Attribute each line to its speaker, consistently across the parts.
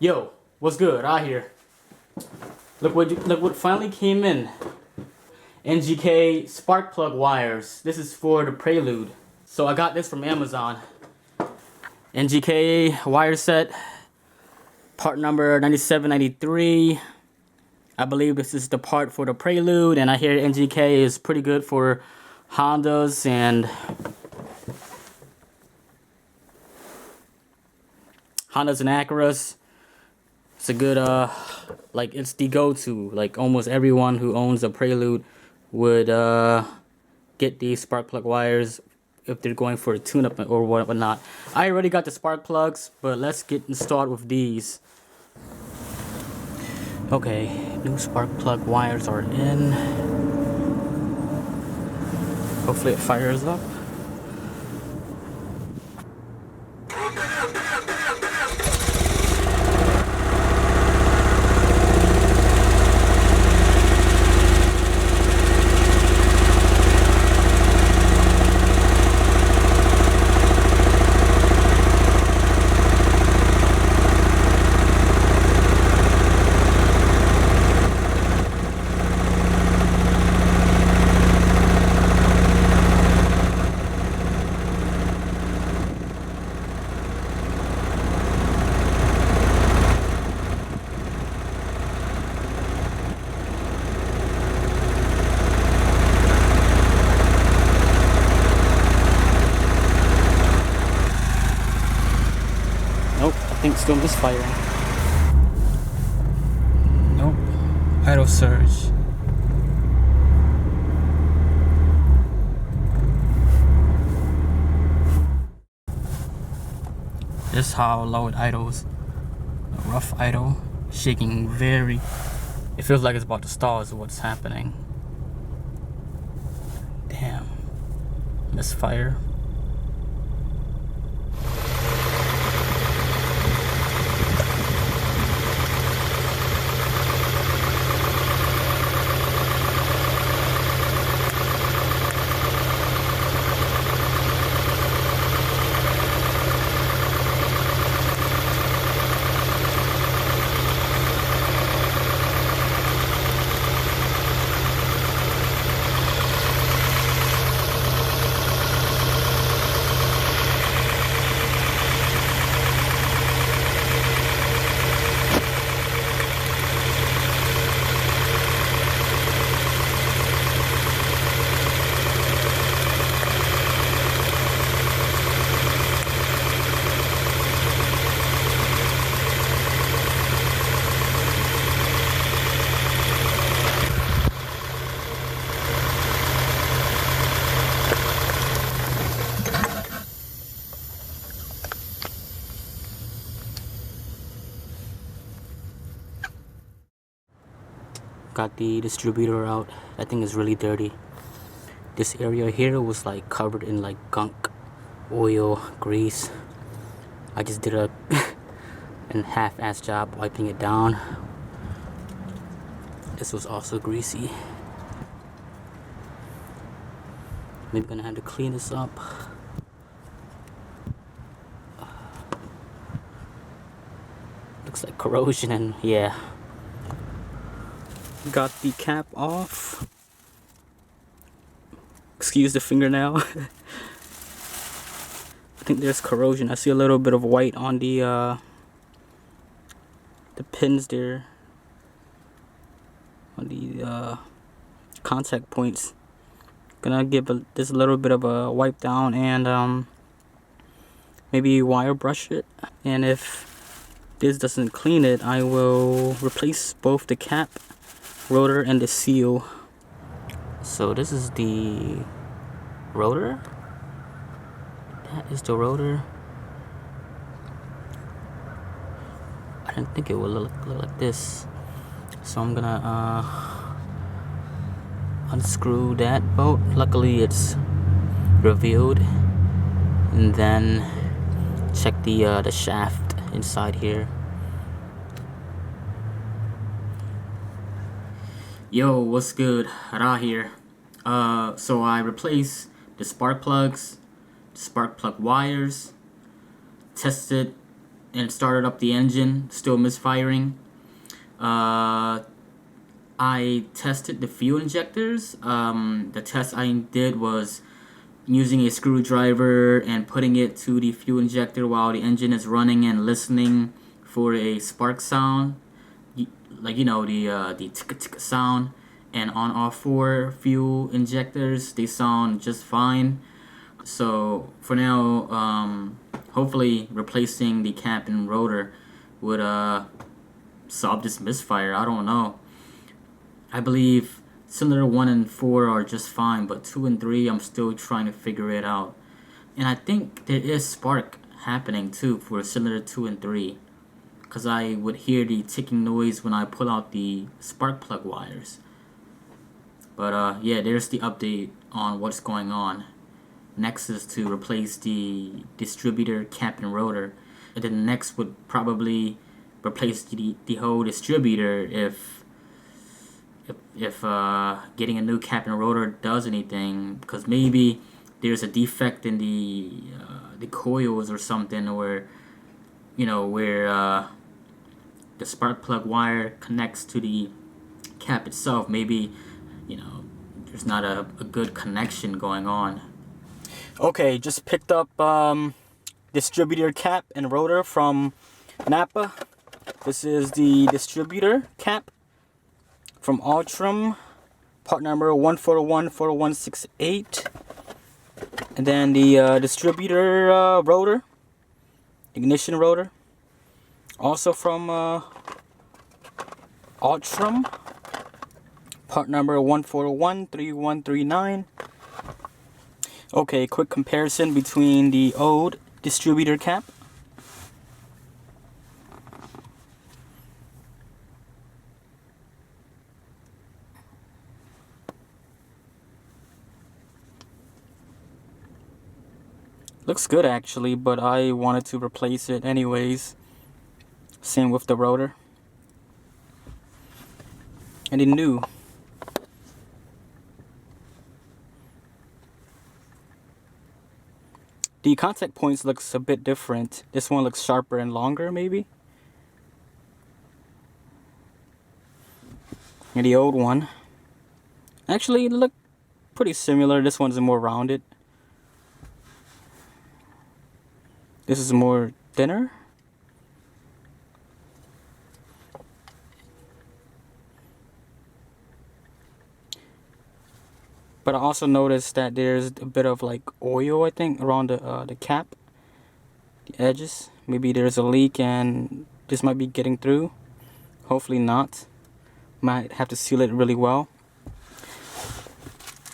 Speaker 1: Yo, what's good? Out here. Look what finally came in. NGK spark plug wires. This is for the Prelude. So I got this from Amazon. NGK wire set. Part number 9793. I believe this is the part for the Prelude, and I hear NGK is pretty good for Hondas and Acuras. It's a good like it's the go-to. Like almost everyone who owns a Prelude would get these spark plug wires if they're going for a tune-up or whatnot. I already got the spark plugs, but let's get started with these. Okay, new spark plug wires are in. Hopefully it fires up. Nope, I think still misfiring. Nope, idle surge. This is how low it idles. A rough idle, shaking very. It feels like it's about to stall is what's happening. Damn, misfire. Got the distributor out. That thing is really dirty. This area here was like covered in like gunk, oil, grease. I just did a half-ass job wiping it down. This was also greasy. Maybe gonna have to clean this up. Looks like corrosion and yeah. Got the cap off. Excuse the fingernail. I think there's corrosion. I see a little bit of white on the pins there, on the contact points. Gonna give this a little bit of a wipe down and maybe wire brush it. And if this doesn't clean it, I will replace both the cap, rotor, and the seal. So this is the rotor. That is the rotor. I didn't think it would look like this. So I'm gonna unscrew that bolt. Luckily it's revealed. And then check the shaft inside here. Yo, what's good? Ra here. So I replaced the spark plugs, the spark plug wires, tested and started up the engine, still misfiring. I tested the fuel injectors. The test I did was using a screwdriver and putting it to the fuel injector while the engine is running and listening for a spark sound, like the tick tick sound. And on all 4 fuel injectors, they sound just fine. So for now, hopefully replacing the cap and rotor would solve this misfire. I don't know. I believe cylinder 1 and 4 are just fine, but 2 and 3 I'm still trying to figure it out. And I think there is spark happening too for cylinder 2 and 3, because I would hear the ticking noise when I pull out the spark plug wires. But yeah, there's the update on what's going on. Next is to replace the distributor cap and rotor, and then next would probably replace the whole distributor if getting a new cap and rotor does anything, because maybe there's a defect in the coils or something, or where the spark plug wire connects to the cap itself. Maybe there's not a good connection going on. Okay, just picked up distributor cap and rotor from Napa. This is the distributor cap from Altrum, part number 1414168. And then the distributor rotor, ignition rotor, also from Altrum, part number 1413139. Okay, quick comparison between the old distributor cap looks good actually, but I wanted to replace it anyways. Same with the rotor. And the new. The contact points looks a bit different. This one looks sharper and longer maybe. And the old one. Actually, they look pretty similar. This one's more rounded. This is more thinner. But I also noticed that there's a bit of like oil, I think, around the cap, the edges. Maybe there's a leak and this might be getting through. Hopefully not. Might have to seal it really well.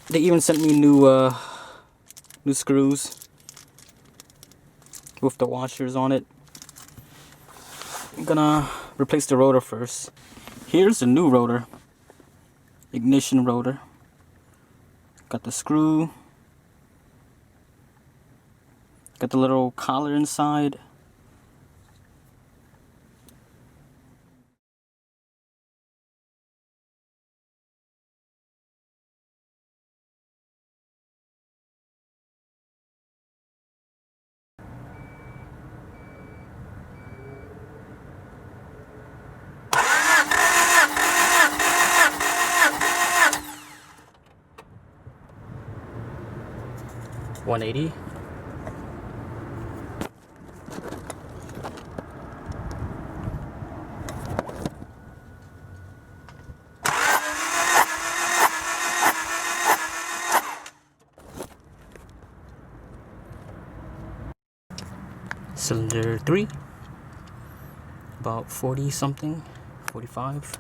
Speaker 1: They even sent me new screws with the washers on it. I'm gonna replace the rotor first. Here's the new rotor, ignition rotor. Got the screw, got the little collar inside. $180. Cylinder 3, about 40 something, 45.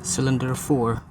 Speaker 1: Cylinder 4.